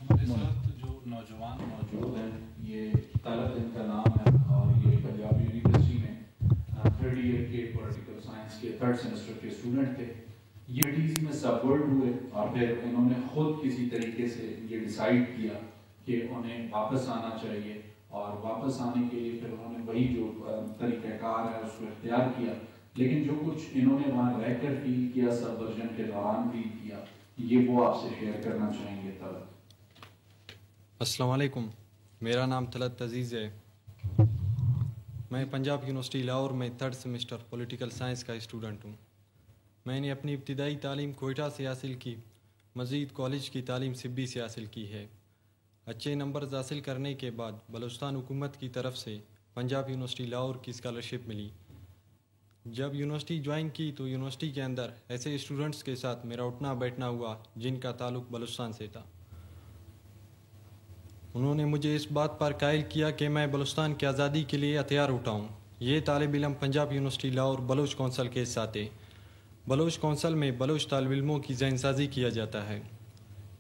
ہمارے ساتھ جو نوجوان موجود ہیں یہ طلعت ان کا نام ہے اور یہ پنجاب یونیورسٹی میں تھرڈ ایئر کے پولیٹیکل سائنس کے تھرڈ سیمسٹر کے اسٹوڈنٹ تھے. یہ ٹیز میں سب ورڈ ہوئے اور پھر انہوں نے خود کسی طریقے سے یہ ڈیسائیڈ کیا کہ انہیں واپس آنا چاہیے اور واپس آنے کے لیے پھر انہوں نے وہی جو طریقہ کار ہے اس کو اختیار کیا. لیکن جو کچھ انہوں نے وہاں رہ کر فیل کیا سب ورژن کے دوران فیل کیا یہ وہ آپ سے شیئر کرنا چاہیں گے. طلعت. السلام علیکم، میرا نام طلعت عزیز ہے. میں پنجاب یونیورسٹی لاہور میں تھرڈ سیمسٹر پولیٹیکل سائنس کا اسٹوڈنٹ ہوں. میں نے اپنی ابتدائی تعلیم کوئٹہ سے حاصل کی، مزید کالج کی تعلیم سبی سے حاصل کی ہے. اچھے نمبرز حاصل کرنے کے بعد بلوچستان حکومت کی طرف سے پنجاب یونیورسٹی لاہور کی اسکالرشپ ملی. جب یونیورسٹی جوائن کی تو یونیورسٹی کے اندر ایسے اسٹوڈنٹس کے ساتھ میرا اٹھنا بیٹھنا ہوا جن کا تعلق بلوچستان سے تھا. انہوں نے مجھے اس بات پر قائل کیا کہ میں بلوچستان کی آزادی کے لیے ہتھیار اٹھاؤں. یہ طالب علم پنجاب یونیورسٹی لاہور بلوچ کونسل کے ساتھ تھے. بلوچ کونسل میں بلوچ طالب علموں کی ذہن سازی کیا جاتا ہے.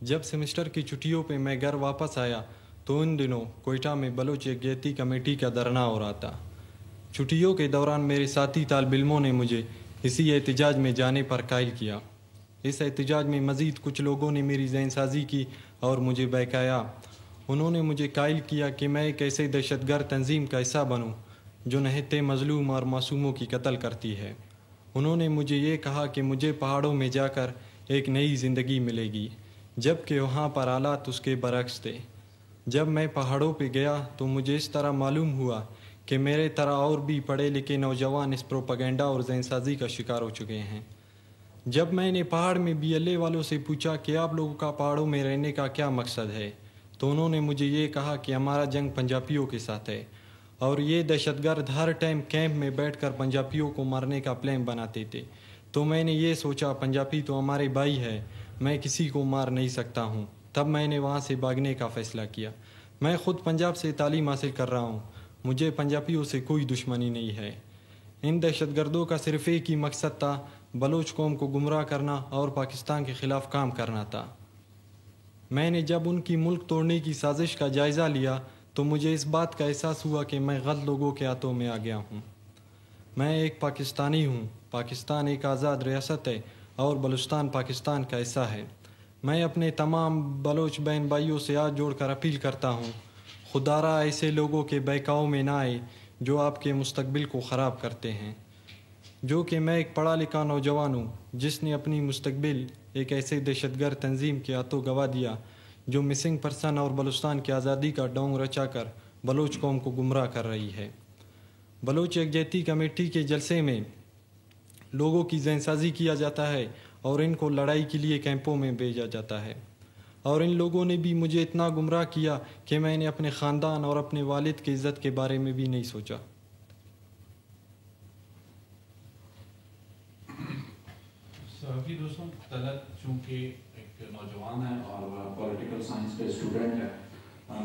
جب سیمسٹر کی چھٹیوں پہ میں گھر واپس آیا تو ان دنوں کوئٹہ میں بلوچ یکجہتی کمیٹی کا دھرنا ہو رہا تھا. چھٹیوں کے دوران میرے ساتھی طالب علموں نے مجھے اسی احتجاج میں جانے پر قائل کیا. اس احتجاج میں مزید کچھ لوگوں نے میری ذہن سازی کی اور مجھے بہکایا. انہوں نے مجھے قائل کیا کہ میں ایک ایسے دہشت گرد تنظیم کا حصہ بنوں جو نہتے مظلوم اور معصوموں کی قتل کرتی ہے. انہوں نے مجھے یہ کہا کہ مجھے پہاڑوں میں جا کر ایک نئی زندگی ملے گی، جبکہ وہاں پر حالات اس کے برعکس تھے. جب میں پہاڑوں پہ گیا تو مجھے اس طرح معلوم ہوا کہ میرے طرح اور بھی پڑھے لکھے نوجوان اس پروپیگنڈا اور ذہن سازی کا شکار ہو چکے ہیں. جب میں نے پہاڑ میں BLA والوں سے پوچھا کہ آپ لوگوں کا پہاڑوں میں رہنے کا کیا مقصد ہے تو انہوں نے مجھے یہ کہا کہ ہمارا جنگ پنجابیوں کے ساتھ ہے اور یہ دہشت گرد ہر ٹائم کیمپ میں بیٹھ کر پنجابیوں کو مارنے کا پلان بناتے تھے. تو میں نے یہ سوچا پنجابی تو ہمارے بھائی ہے، میں کسی کو مار نہیں سکتا ہوں. تب میں نے وہاں سے بھاگنے کا فیصلہ کیا. میں خود پنجاب سے تعلیم حاصل کر رہا ہوں، مجھے پنجابیوں سے کوئی دشمنی نہیں ہے. ان دہشت گردوں کا صرف ایک ہی مقصد تھا، بلوچ قوم کو گمراہ کرنا اور پاکستان کے خلاف کام کرنا تھا. میں نے جب ان کی ملک توڑنے کی سازش کا جائزہ لیا تو مجھے اس بات کا احساس ہوا کہ میں غلط لوگوں کے ہاتھوں میں آ گیا ہوں. میں ایک پاکستانی ہوں، پاکستان ایک آزاد ریاست ہے اور بلوچستان پاکستان کا حصہ ہے. میں اپنے تمام بلوچ بہن بھائیوں سے ہاتھ جوڑ کر اپیل کرتا ہوں، خدا را ایسے لوگوں کے بہکاؤ میں نہ آئے جو آپ کے مستقبل کو خراب کرتے ہیں. جو کہ میں ایک پڑھا لکھا نوجوان ہوں جس نے اپنی مستقبل ایک ایسے دہشت گرد تنظیم کے ہاتھوں گوا دیا جو مسنگ پرسن اور بلوچستان کی آزادی کا ڈھونگ رچا کر بلوچ قوم کو گمراہ کر رہی ہے. بلوچ یکجہتی کمیٹی کے جلسے میں لوگوں کی ذہن سازی کیا جاتا ہے اور ان کو لڑائی کے لیے کیمپوں میں بھیجا جاتا ہے. اور ان لوگوں نے بھی مجھے اتنا گمراہ کیا کہ میں نے اپنے خاندان اور اپنے والد کی عزت کے بارے میں بھی نہیں سوچا. صحافی دوستوں، طلعت چونکہ ایک نوجوان ہے اور پولیٹیکل سائنس کا اسٹوڈنٹ ہے،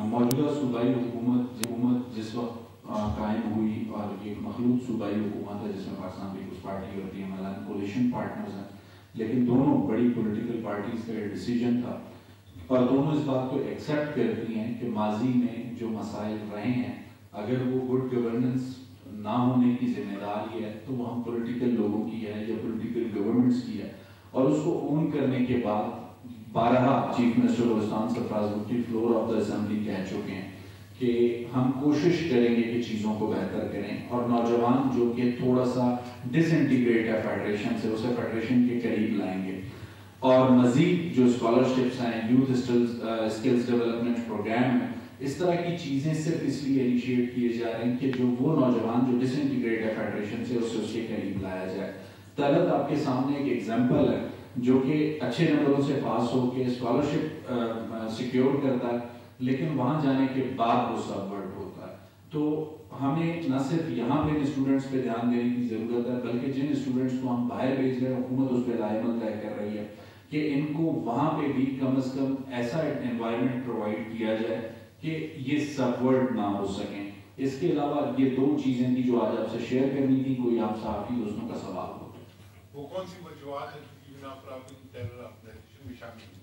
موجودہ صوبائی حکومت جس وقت قائم ہوئی اور ایک مخلوط صوبائی حکومت ہے جس میں پاکستان پیپلز پارٹی اور PMLN کولیشن پارٹنرز ہیں، لیکن دونوں بڑی پولیٹیکل پارٹیز کا یہ ڈیسیجن تھا اور دونوں اس بات کو ایکسیپٹ کرتی ہیں کہ ماضی میں جو مسائل رہے ہیں اگر وہ گڈ گورننس نہ ہونے کی ذمہ داری ہے تو وہ ہم پولیٹیکل لوگوں کی ہے یا پولیٹیکل گورنمنٹس کی ہے. اور اس کو اون کرنے کے بعد بارہا chief minister Balochistan Sarfraz Bhatti floor of the assembly کہہ چکے ہیں کہ ہم کوشش کریں گے کہ چیزوں کو بہتر کریں. اور نوجوان جو کہ تھوڑا سا ڈس انٹیگریٹ ہے فیڈریشن سے، اسے فیڈریشن کے قریب لائیں گے. اور مزید جو اسکالرشپس ہیں، یوتھ اسکلز ڈیولپمنٹ پروگرام ہے، اس طرح کی چیزیں صرف اس لیے انیشیٹ کیے جا رہے ہیں کہ جو وہ نوجوان جو ڈس انٹیگریٹ ہے فیڈریشن سے اسے اس کے قریب لایا جائے. طلعت آپ کے سامنے ایک ایگزامپل ہے جو کہ اچھے نمبروں سے پاس ہو کے اسکالرشپ سیکیور کرتا ہے لیکن وہاں جانے کے بعد وہ سبورٹ ہوتا ہے. تو ہمیں نہ صرف یہاں پہ اسٹوڈنٹس پہ دھیان دینے کی ضرورت ہے بلکہ جن اسٹوڈنٹس کو ہم باہر بھیج رہے ہیں حکومت اس پہ دائمن طے کر رہی ہے کہ ان کو وہاں پہ بھی کم از کم ایسا انوائرمنٹ پرووائڈ کیا جائے کہ یہ سبورٹ نہ ہو سکیں. اس کے علاوہ یہ دو چیزیں تھی جو آج آپ سے شیئر کرنی تھی. کوئی آپ صحافی دوستوں کا سوال ہو وہ کون سی وجوہات ہیں جن پر آپ ٹیرر آرگنائزیشن میں شامل ہیں؟